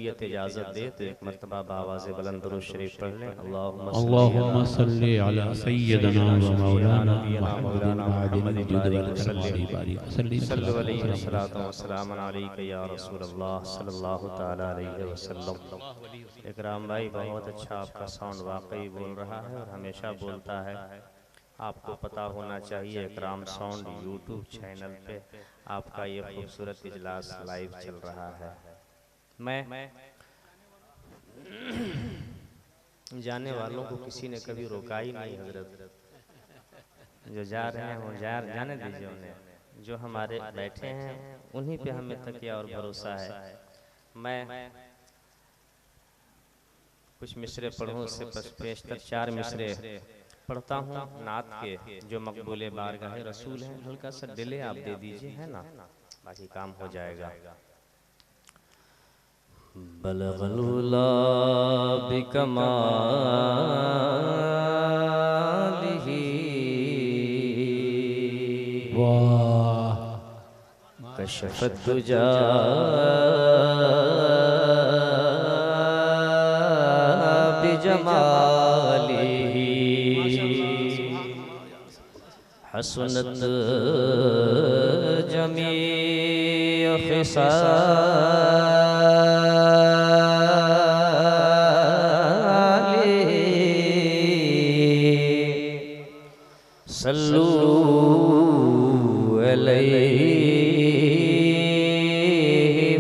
तबीयत इजाज़त दे तो एक मरतबा बावाज़ बुलंद दुरूद शरीफ पढ़ लें। अल्लाहुम्मा सल्ली अला सय्यदना व मौलाना मुहम्मदिन मादिनिल जुद वल करम व बारिक सल्लल्लाहु अलैहि वसल्लम या रसूलल्लाह सल्लल्लाहु तआला अलैहि वसल्लम। इकराम भाई बहुत अच्छा आपका साउंड वाकई बोल रहा है और हमेशा बोलता है। आपको पता होना चाहिए इकराम साउंड यूट्यूब चैनल पे आपका ये खूबसूरत इजलास लाइव चल रहा है। मैं जाने वालों को किसी ने कभी रोका ही नहीं हजरत। जो जा रहे हैं वो जाने दीजिए उन्हें। जो हमारे बैठे हैं उन्हीं पे हमें तकिया और भरोसा है। मैं कुछ मिसरे पढ़ूं, उससे पेशतर 4 मिसरे पढ़ता हूँ नात के जो मकबूले बारगाह रसूल हैं। हल्का सा डिले आप दे दीजिए, है ना, बाकी काम हो जाएगा। बलगलुला बिकमालिही कशफत दुजा बिजमालिही हसनत जमी सल्लू अलैहि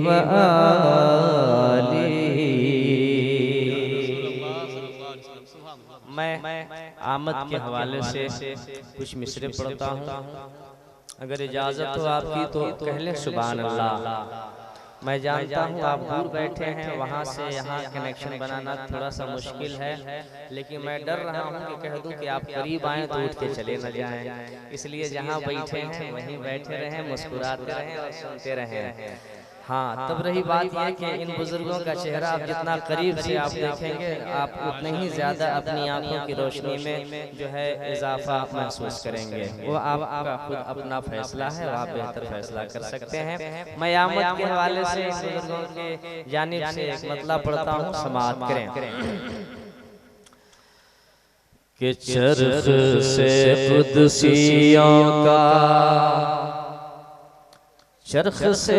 व आलिही। मैं आमद के हवाले से कुछ मिसरे पढ़ता हूँ। अगर इजाज़त हो आपकी तो कह लें सुभान अल्लाह। मैं जानता हूँ आप दूर बैठे हैं, वहाँ से यहाँ कनेक्शन बनाना थोड़ा सा मुश्किल है, लेकिन मैं डर रहा हूँ कि कह दूँ कि आप करीब आएँ तो उठ के चले न जाएं। इसलिए जहाँ बैठे हैं वहीं बैठे रहें, मुस्कुराते रहें और सुनते रहें। हाँ, तब रही बात यह कि इन बुजुर्गों का चेहरा आप जितना करीब से आप देखेंगे आप उतने ही ज़्यादा अपनी आंखों की रोशनी में जो है इजाफा महसूस करेंगे। वो आपका खुद अपना फैसला है, आप बेहतर फैसला कर सकते हैं। मैं आमद के हवाले से बुजुर्गों के जानिब से एक मतलब पढ़ता हूँ, समाअत करें। कि चरख से कुदसियों का, चरख से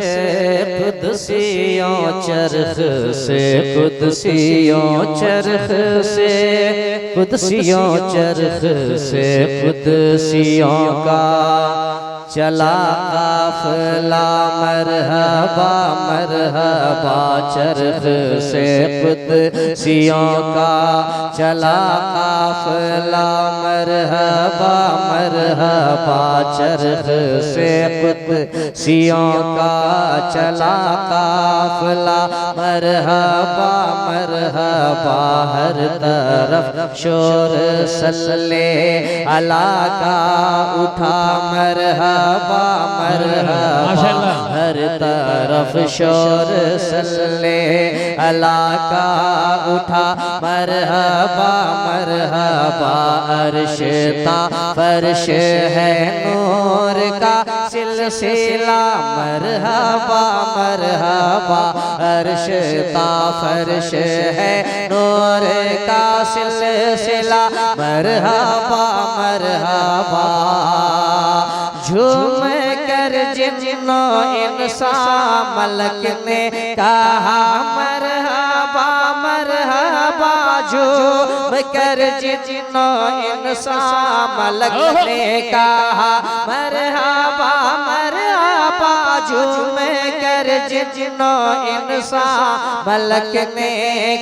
कुदसियों, चरख से कुदसियों, चरख से कुदसियों, चरख से कुदसियों का चला काफिला मरहबा मरहबा। चरख से कुदसियों का चला काफिला मरहबा मरहबा। चरख से कुदसियों का चला काफिला मरहबा मरहबा। हर तरफ शोर सल्ले अला का उठा मरहबा मरहबा। हर तरफ शोर सल्ले अला का उठा मरहबा मरहबा। अर्शता फर्श है नूर का सिलसिला मरहबा मरहबा। अर्शता फर्श है नूर का सिलसिला मरहबा मरहबा। झूम कर जिन्नो इंसान मलक ने कहा मरहबा मरहबा। झूम कर जिन्नो इंसान मलक ने कहा मरहबा मरहबा। झूम कर जिन्नो इंसान मलक ने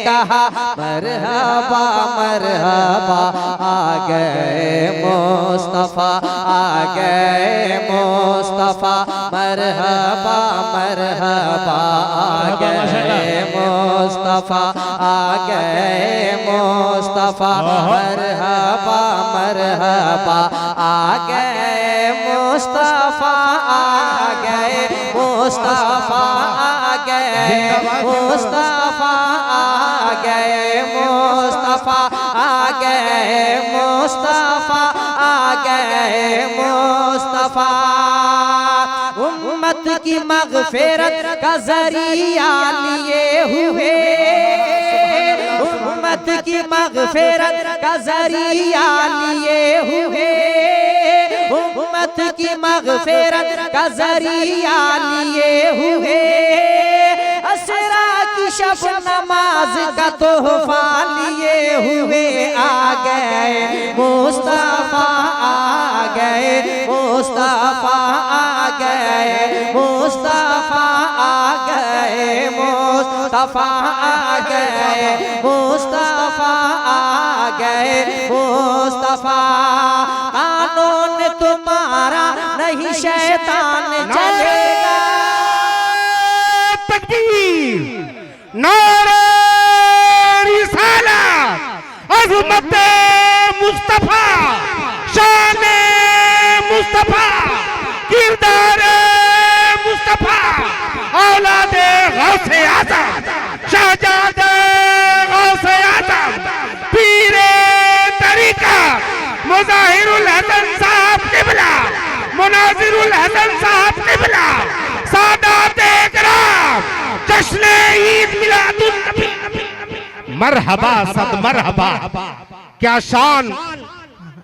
कहा मरहबा मरहबा। आ गए मुस्तफा आ गए मुस्तफा मरहबा मरहबा। आ गए मुस्तफा आ गए मुस्तफा मरहबा मरहबा। आ गए मुस्तफा आ गए मुस्तफा आ गए मुस्तफा आ गए मुस्तफा आ गए मुस्तफा आ गए मुस्तफा। उम्मत की मगफिरत का जरिया लिए हुए, उम्मत की मगफिरत का जरिया लिए हुए, उम्मत की मगफिरत का जरिया लिए हुए, असरा की शब नमाज का तोहफा लिए हुए आ गए मुस्तफा, आ गए मुस्तफा, आ गए मुस्तफा, आ गए मुस्तफा, आ गए मुस्तफा, आ गए मुस्तफा। कानून तुम्हारा नहीं शैतान चलेगा। नारे रिसालत, अज़मत मुस्तफा, शान मुस्तफा, किरदार मुस्तफा, औलादे गौसे आज़म, शहजादे गौसे आज़म, पीरे तरीका मुज़ाहिरुल हसन साहब क़िबला, मुनाज़िरुल हसन साहब क़िबला, सादाते इकराम, जश्न ईद मिलादुन नबी। मरहबा सद मरहबा, क्या शान